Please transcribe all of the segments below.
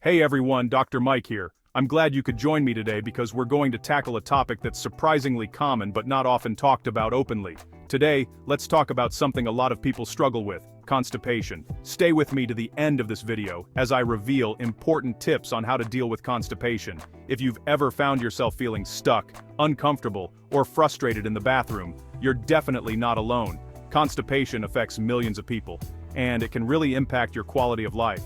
Hey everyone, Dr. Mike here. I'm glad you could join me today because we're going to tackle a topic that's surprisingly common but not often talked about openly. Today, let's talk about something a lot of people struggle with: constipation. Stay with me to the end of this video as I reveal important tips on how to deal with constipation. If you've ever found yourself feeling stuck, uncomfortable, or frustrated in the bathroom, you're definitely not alone. Constipation affects millions of people, and it can really impact your quality of life.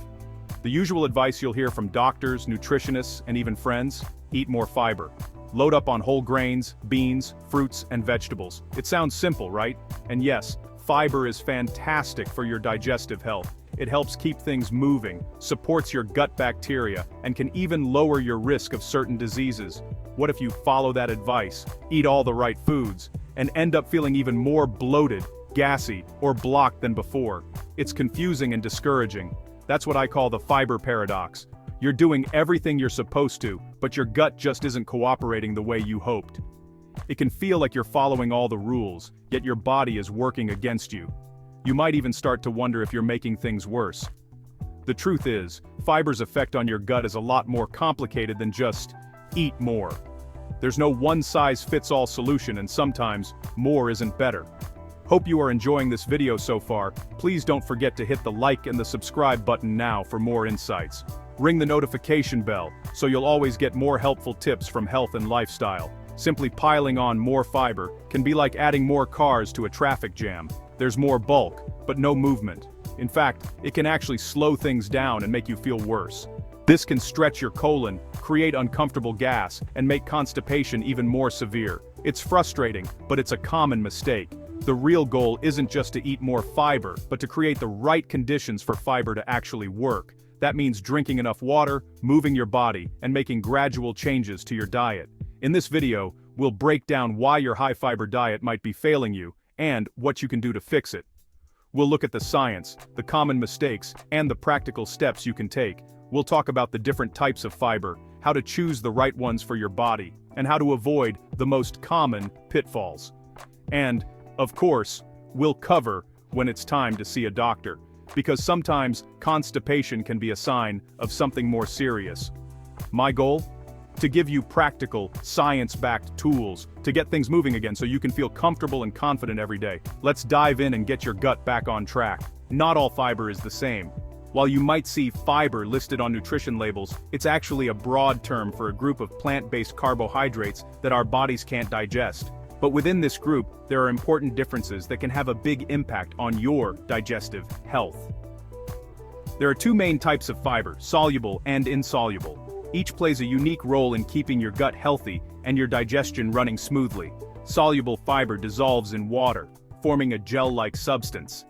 The usual advice you'll hear from doctors, nutritionists, and even friends: eat more fiber. Load up on whole grains, beans, fruits, and vegetables. It sounds simple, right? And yes, fiber is fantastic for your digestive health. It helps keep things moving, supports your gut bacteria, and can even lower your risk of certain diseases. What if you follow that advice, eat all the right foods, and end up feeling even more bloated, gassy, or blocked than before? It's confusing and discouraging. That's what I call the fiber paradox. You're doing everything you're supposed to, but your gut just isn't cooperating the way you hoped. It can feel like you're following all the rules, yet your body is working against you. You might even start to wonder if you're making things worse. The truth is, fiber's effect on your gut is a lot more complicated than just eat more. There's no one-size-fits-all solution, and sometimes more isn't better. Hope you are enjoying this video so far. Please don't forget to hit the like and the subscribe button now for more insights. Ring the notification bell so you'll always get more helpful tips from health and lifestyle. Simply piling on more fiber can be like adding more cars to a traffic jam. There's more bulk, but no movement. In fact, it can actually slow things down and make you feel worse. This can stretch your colon, create uncomfortable gas, and make constipation even more severe. It's frustrating, but it's a common mistake. The real goal isn't just to eat more fiber, but to create the right conditions for fiber to actually work. That means drinking enough water, moving your body, and making gradual changes to your diet. In this video, we'll break down why your high-fiber diet might be failing you, and what you can do to fix it. We'll look at the science, the common mistakes, and the practical steps you can take. We'll talk about the different types of fiber, how to choose the right ones for your body, and how to avoid the most common pitfalls. And, of course, we'll cover when it's time to see a doctor, because sometimes constipation can be a sign of something more serious. My goal? To give you practical, science-backed tools to get things moving again so you can feel comfortable and confident every day. Let's dive in and get your gut back on track. Not all fiber is the same. While you might see fiber listed on nutrition labels, it's actually a broad term for a group of plant-based carbohydrates that our bodies can't digest. But within this group, there are important differences that can have a big impact on your digestive health. There are two main types of fiber: soluble and insoluble. Each plays a unique role in keeping your gut healthy and your digestion running smoothly. Soluble fiber dissolves in water, forming a gel-like substance.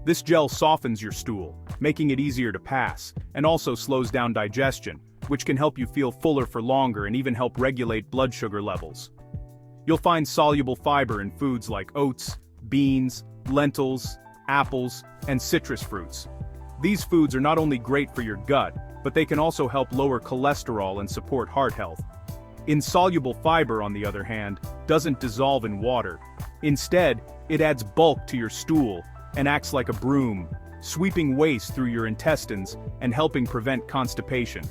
This gel softens your stool, making it easier to pass, and also slows down digestion, which can help you feel fuller for longer and even help regulate blood sugar levels. You'll find soluble fiber in foods like oats, beans, lentils, apples, and citrus fruits. These foods are not only great for your gut, but they can also help lower cholesterol and support heart health. Insoluble fiber, on the other hand, doesn't dissolve in water. Instead, it adds bulk to your stool and acts like a broom, sweeping waste through your intestines and helping prevent constipation.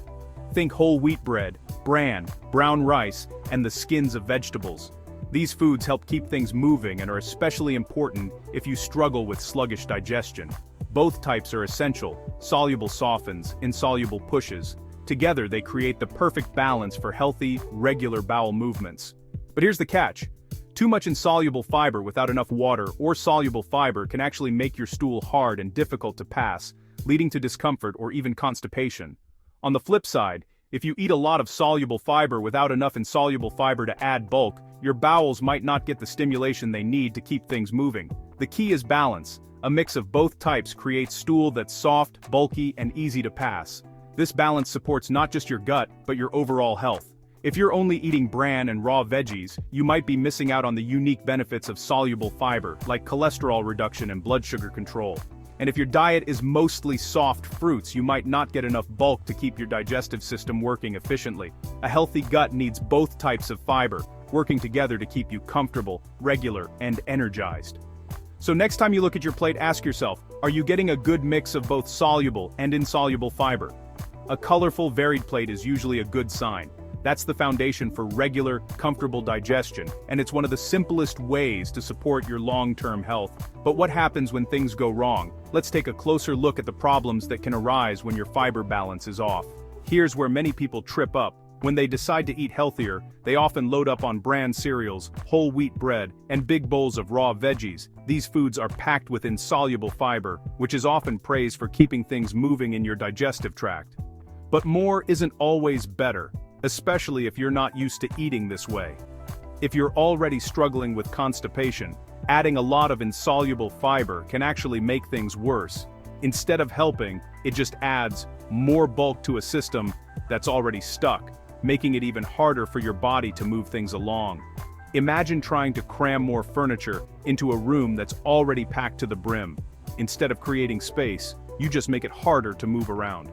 Think whole wheat bread, bran, brown rice, and the skins of vegetables. These foods help keep things moving and are especially important if you struggle with sluggish digestion. Both types are essential. Soluble softens, insoluble pushes. Together they create the perfect balance for healthy, regular bowel movements. But here's the catch. Too much insoluble fiber without enough water or soluble fiber can actually make your stool hard and difficult to pass, leading to discomfort or even constipation. On the flip side, if you eat a lot of soluble fiber without enough insoluble fiber to add bulk, your bowels might not get the stimulation they need to keep things moving. The key is balance. A mix of both types creates stool that's soft, bulky, and easy to pass. This balance supports not just your gut, but your overall health. If you're only eating bran and raw veggies, you might be missing out on the unique benefits of soluble fiber, like cholesterol reduction and blood sugar control. And if your diet is mostly soft fruits, you might not get enough bulk to keep your digestive system working efficiently. A healthy gut needs both types of fiber, working together to keep you comfortable, regular, and energized. So next time you look at your plate, ask yourself, are you getting a good mix of both soluble and insoluble fiber? A colorful, varied plate is usually a good sign. That's the foundation for regular, comfortable digestion, and it's one of the simplest ways to support your long-term health. But what happens when things go wrong? Let's take a closer look at the problems that can arise when your fiber balance is off. Here's where many people trip up. When they decide to eat healthier, they often load up on bran cereals, whole wheat bread, and big bowls of raw veggies. These foods are packed with insoluble fiber, which is often praised for keeping things moving in your digestive tract. But more isn't always better, especially if you're not used to eating this way. If you're already struggling with constipation, adding a lot of insoluble fiber can actually make things worse. Instead of helping, it just adds more bulk to a system that's already stuck, making it even harder for your body to move things along. Imagine trying to cram more furniture into a room that's already packed to the brim. Instead of creating space, you just make it harder to move around.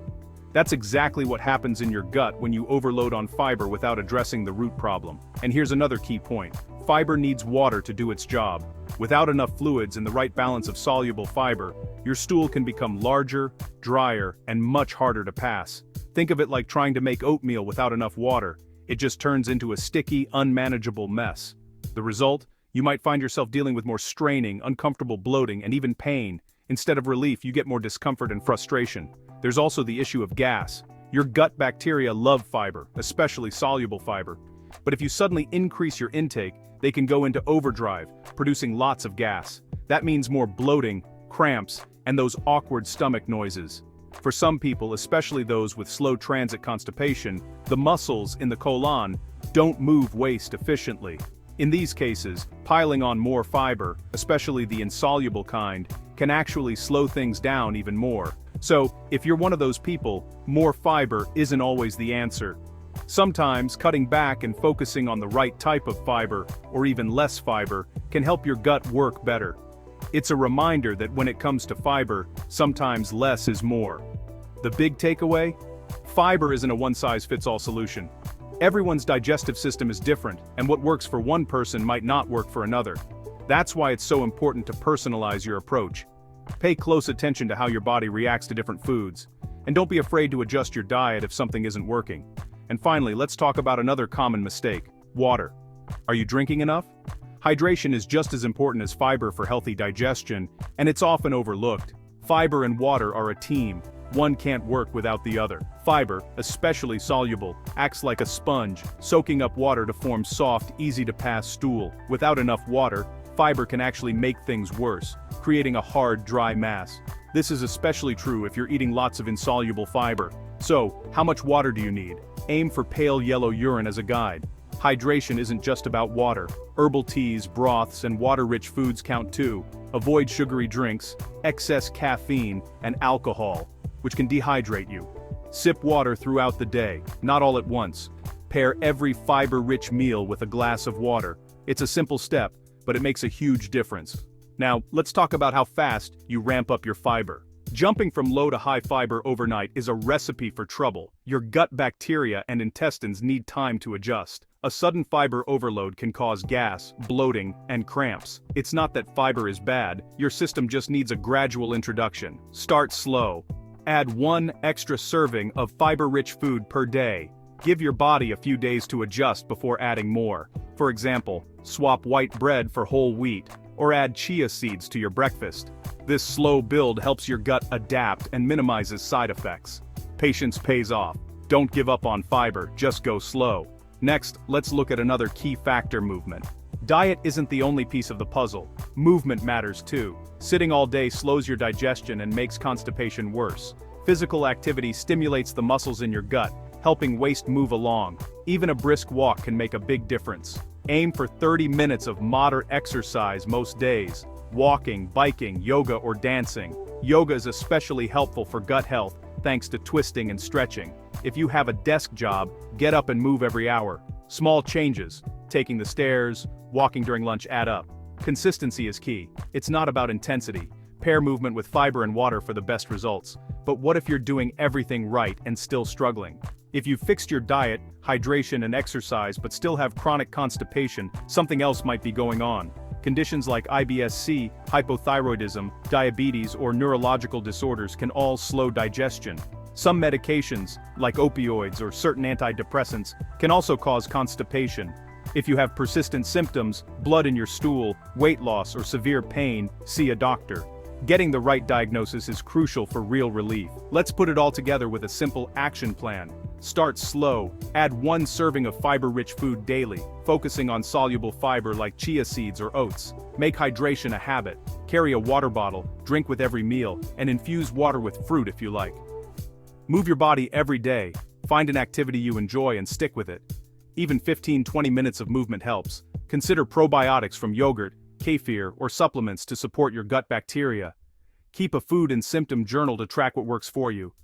That's exactly what happens in your gut when you overload on fiber without addressing the root problem. And here's another key point. Fiber needs water to do its job. Without enough fluids and the right balance of soluble fiber, your stool can become larger, drier, and much harder to pass. Think of it like trying to make oatmeal without enough water. It just turns into a sticky, unmanageable mess. The result? You might find yourself dealing with more straining, uncomfortable bloating, and even pain. Instead of relief, you get more discomfort and frustration. There's also the issue of gas. Your gut bacteria love fiber, especially soluble fiber. But if you suddenly increase your intake, they can go into overdrive, producing lots of gas. That means more bloating, cramps, and those awkward stomach noises. For some people, especially those with slow transit constipation, the muscles in the colon don't move waste efficiently. In these cases, piling on more fiber, especially the insoluble kind, can actually slow things down even more. So, if you're one of those people, more fiber isn't always the answer. Sometimes, cutting back and focusing on the right type of fiber, or even less fiber, can help your gut work better. It's a reminder that when it comes to fiber, sometimes less is more. The big takeaway? Fiber isn't a one-size-fits-all solution. Everyone's digestive system is different, and what works for one person might not work for another. That's why it's so important to personalize your approach. Pay close attention to how your body reacts to different foods, and don't be afraid to adjust your diet if something isn't working. And finally, let's talk about another common mistake: water. Are you drinking enough? Hydration is just as important as fiber for healthy digestion, and it's often overlooked. Fiber and water are a team. One can't work without the other. Fiber, especially soluble, acts like a sponge, soaking up water to form soft, easy-to-pass stool. Without enough water, fiber can actually make things worse, creating a hard, dry mass. This is especially true if you're eating lots of insoluble fiber. So, how much water do you need? Aim for pale yellow urine as a guide. Hydration isn't just about water. Herbal teas, broths, and water-rich foods count too. Avoid sugary drinks, excess caffeine, and alcohol, which can dehydrate you. Sip water throughout the day, not all at once. Pair every fiber-rich meal with a glass of water. It's a simple step, but it makes a huge difference. Now, let's talk about how fast you ramp up your fiber. Jumping from low to high fiber overnight is a recipe for trouble. Your gut bacteria and intestines need time to adjust. A sudden fiber overload can cause gas, bloating, and cramps. It's not that fiber is bad, your system just needs a gradual introduction. Start slow. Add 1 extra serving of fiber-rich food per day. Give your body a few days to adjust before adding more. For example, swap white bread for whole wheat, or add chia seeds to your breakfast. This slow build helps your gut adapt and minimizes side effects. Patience pays off. Don't give up on fiber, just go slow. Next, let's look at another key factor: movement. Diet isn't the only piece of the puzzle. Movement matters too. Sitting all day slows your digestion and makes constipation worse. Physical activity stimulates the muscles in your gut, helping waste move along. Even a brisk walk can make a big difference. Aim for 30 minutes of moderate exercise most days. Walking, biking, yoga, or dancing. Yoga is especially helpful for gut health, thanks to twisting and stretching. If you have a desk job, get up and move every hour. Small changes, taking the stairs, walking during lunch, add up. Consistency is key. It's not about intensity. Pair movement with fiber and water for the best results. But what if you're doing everything right and still struggling? If you've fixed your diet, hydration, and exercise but still have chronic constipation, something else might be going on. Conditions like IBS-C, hypothyroidism, diabetes, or neurological disorders can all slow digestion. Some medications, like opioids or certain antidepressants, can also cause constipation. If you have persistent symptoms, blood in your stool, weight loss, or severe pain, see a doctor. Getting the right diagnosis is crucial for real relief. Let's put it all together with a simple action plan. Start slow, add 1 serving of fiber-rich food daily, focusing on soluble fiber like chia seeds or oats. Make hydration a habit, carry a water bottle, drink with every meal, and infuse water with fruit if you like. Move your body every day, find an activity you enjoy and stick with it. Even 15-20 minutes of movement helps. Consider probiotics from yogurt, kefir, or supplements to support your gut bacteria. Keep a food and symptom journal to track what works for you.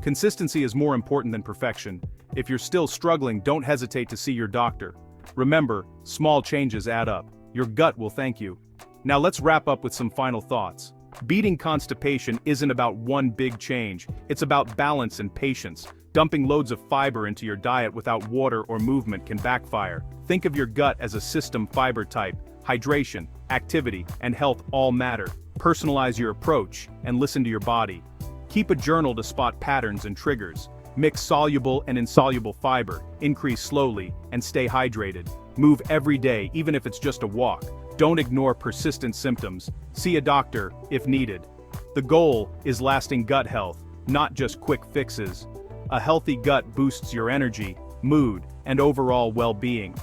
Consistency is more important than perfection. If you're still struggling, don't hesitate to see your doctor. Remember, small changes add up. Your gut will thank you. Now let's wrap up with some final thoughts. Beating constipation isn't about one big change, it's about balance and patience. Dumping loads of fiber into your diet without water or movement can backfire. Think of your gut as a system. Fiber type, hydration, activity, and health all matter. Personalize your approach and listen to your body. Keep a journal to spot patterns and triggers. Mix soluble and insoluble fiber, increase slowly, and stay hydrated. Move every day, even if it's just a walk. Don't ignore persistent symptoms. See a doctor if needed. The goal is lasting gut health, not just quick fixes. A healthy gut boosts your energy, mood, and overall well-being.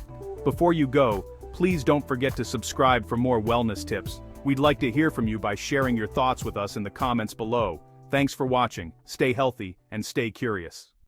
Before you go, please don't forget to subscribe for more wellness tips. We'd like to hear from you by sharing your thoughts with us in the comments below. Thanks for watching, stay healthy, and stay curious.